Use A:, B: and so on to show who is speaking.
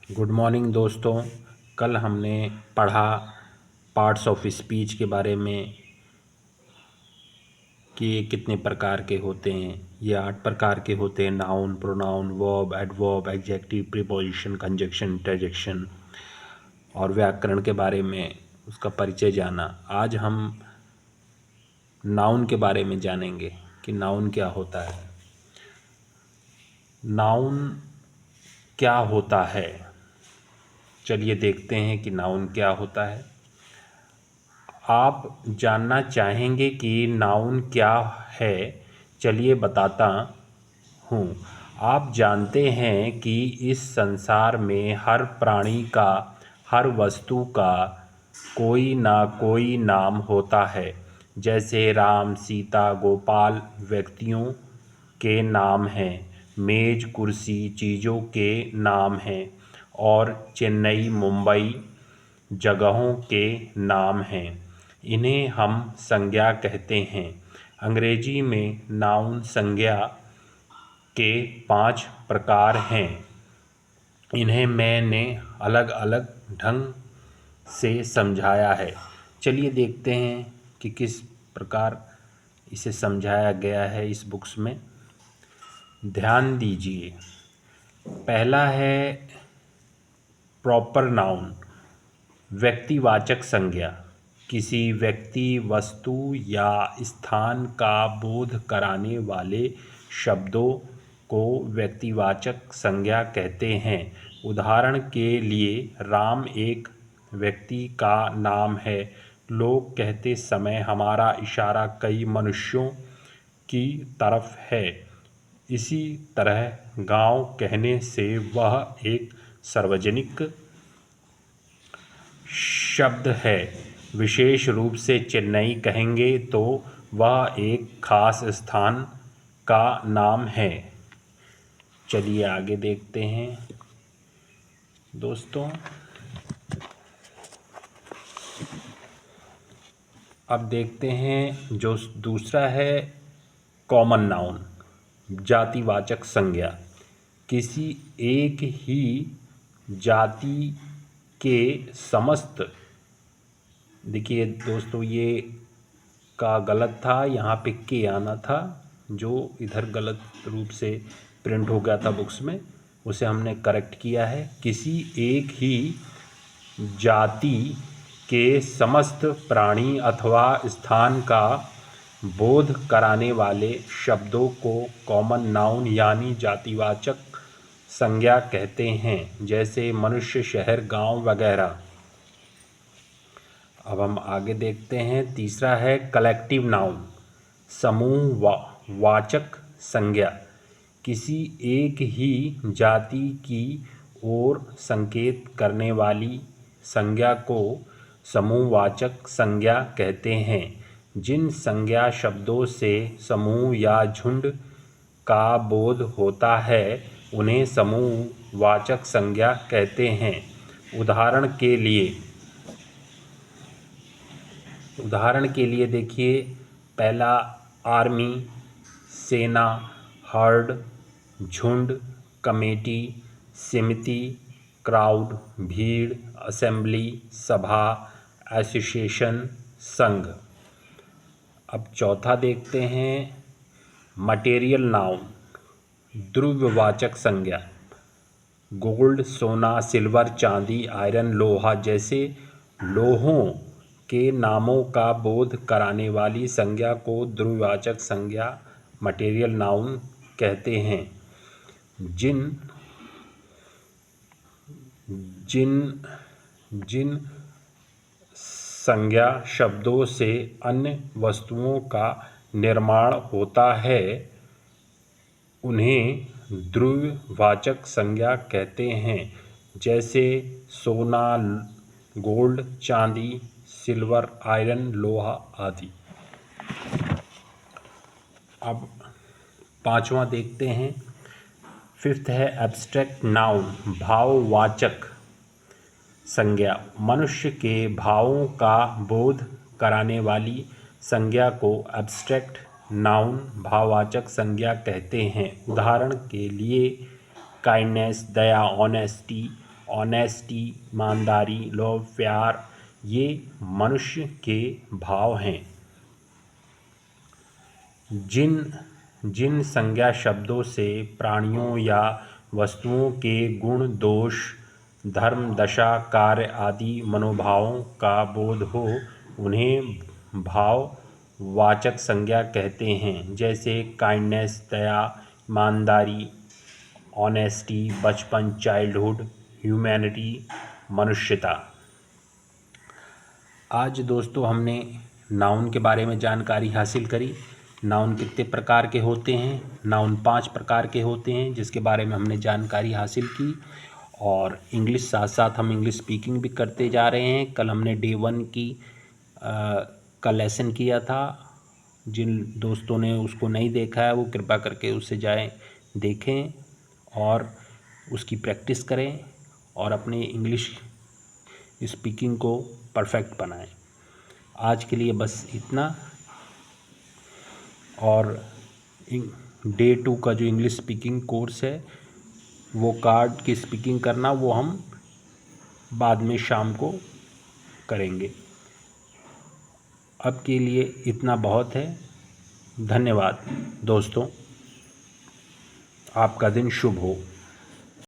A: Good morning दोस्तों। कल हमने पढ़ा पार्ट्स ऑफ स्पीच के बारे में कि ये कितने प्रकार के होते हैं। ये 8 प्रकार के होते हैं: noun, pronoun, verb, adverb, adjective, preposition, conjunction, interjection. और व्याकरण के बारे में उसका परिचय जाना। आज हम नाउन के बारे में जानेंगे कि नाउन क्या होता है। नाउन क्या होता है, चलिए देखते हैं कि नाउन क्या होता है। आप जानना चाहेंगे कि नाउन क्या है, चलिए बताता हूँ। आप जानते हैं कि इस संसार में हर प्राणी का, हर वस्तु का कोई ना कोई नाम होता है। जैसे राम, सीता, गोपाल व्यक्तियों के नाम हैं, मेज, कुर्सी चीज़ों के नाम हैं, और चेन्नई, मुंबई जगहों के नाम हैं। इन्हें हम संज्ञा कहते हैं। अंग्रेजी में नाउन संज्ञा के 5 प्रकार हैं। इन्हें मैंने अलग अलग ढंग से समझाया है। चलिए देखते हैं कि किस प्रकार इसे समझाया गया है इस बुक्स में। ध्यान दीजिए। पहला है प्रॉपर नाउन, व्यक्तिवाचक संज्ञा। किसी व्यक्ति, वस्तु या स्थान का बोध कराने वाले शब्दों को व्यक्तिवाचक संज्ञा कहते हैं। उदाहरण के लिए, राम एक व्यक्ति का नाम है। लोग कहते समय हमारा इशारा कई मनुष्यों की तरफ है। इसी तरह गांव कहने से वह एक सार्वजनिक शब्द है। विशेष रूप से चेन्नई कहेंगे तो वह एक खास स्थान का नाम है। चलिए आगे देखते हैं दोस्तों। अब देखते हैं जो दूसरा है कॉमन नाउन, जातिवाचक संज्ञा। किसी एक ही जाति के समस्त, देखिए दोस्तों ये का गलत था, यहाँ पे के आना था, जो इधर गलत रूप से प्रिंट हो गया था बुक्स में, उसे हमने करेक्ट किया है। किसी एक ही जाति के समस्त प्राणी अथवा स्थान का बोध कराने वाले शब्दों को कॉमन नाउन यानी जातिवाचक संज्ञा कहते हैं, जैसे मनुष्य, शहर, गांव वगैरह। अब हम आगे देखते हैं। तीसरा है कलेक्टिव नाउन, समूह वाचक संज्ञा। किसी एक ही जाति की ओर संकेत करने वाली संज्ञा को समूहवाचक संज्ञा कहते हैं। जिन संज्ञा शब्दों से समूह या झुंड का बोध होता है उन्हें समूहवाचक संज्ञा कहते हैं। उदाहरण के लिए देखिए, पहला आर्मी, सेना, हर्ड, झुंड, कमेटी, समिति, क्राउड, भीड़, असेंबली, सभा, एसोसिएशन, संघ। अब चौथा देखते हैं मटेरियल नाउन, द्रव्यवाचक संज्ञा। गोल्ड, सोना, सिल्वर, चांदी, आयरन, लोहा जैसे लोहों के नामों का बोध कराने वाली संज्ञा को द्रव्यवाचक संज्ञा, मटेरियल नाउन कहते हैं। जिन संज्ञा शब्दों से अन्य वस्तुओं का निर्माण होता है उन्हें द्रव्यवाचक संज्ञा कहते हैं, जैसे सोना, गोल्ड, चांदी, सिल्वर, आयरन, लोहा आदि। अब पांचवा देखते हैं। फिफ्थ है एब्स्ट्रैक्ट नाउन, भाववाचक संज्ञा। मनुष्य के भावों का बोध कराने वाली संज्ञा को एब्स्ट्रैक्ट नाउन, भाववाचक संज्ञा कहते हैं। उदाहरण के लिए काइंडनेस, दया, ऑनेस्टी ऑनेस्टी, ईमानदारी, लव, प्यार, ये मनुष्य के भाव हैं। जिन जिन संज्ञा शब्दों से प्राणियों या वस्तुओं के गुण, दोष, धर्म, दशा, कार्य आदि मनोभावों का बोध हो, उन्हें भाववाचक संज्ञा कहते हैं। जैसे काइंडनेस, दया, ईमानदारी, ऑनेस्टी, बचपन, चाइल्डहुड, ह्यूमैनिटी, मनुष्यता। आज दोस्तों हमने नाउन के बारे में जानकारी हासिल करी। नाउन कितने प्रकार के होते हैं? नाउन 5 प्रकार के होते हैं, जिसके बारे में हमने जानकारी हासिल की। और इंग्लिश साथ साथ हम इंग्लिश स्पीकिंग भी करते जा रहे हैं। कल हमने डे 1 का लेसन किया था। जिन दोस्तों ने उसको नहीं देखा है वो कृपा करके उससे जाएं, देखें और उसकी प्रैक्टिस करें और अपने इंग्लिश स्पीकिंग को परफेक्ट बनाएं। आज के लिए बस इतना। और डे 2 का जो इंग्लिश स्पीकिंग कोर्स है, वो कार्ड की स्पीकिंग करना, वो हम बाद में शाम को करेंगे। अब के लिए इतना बहुत है। धन्यवाद दोस्तों, आपका दिन शुभ हो।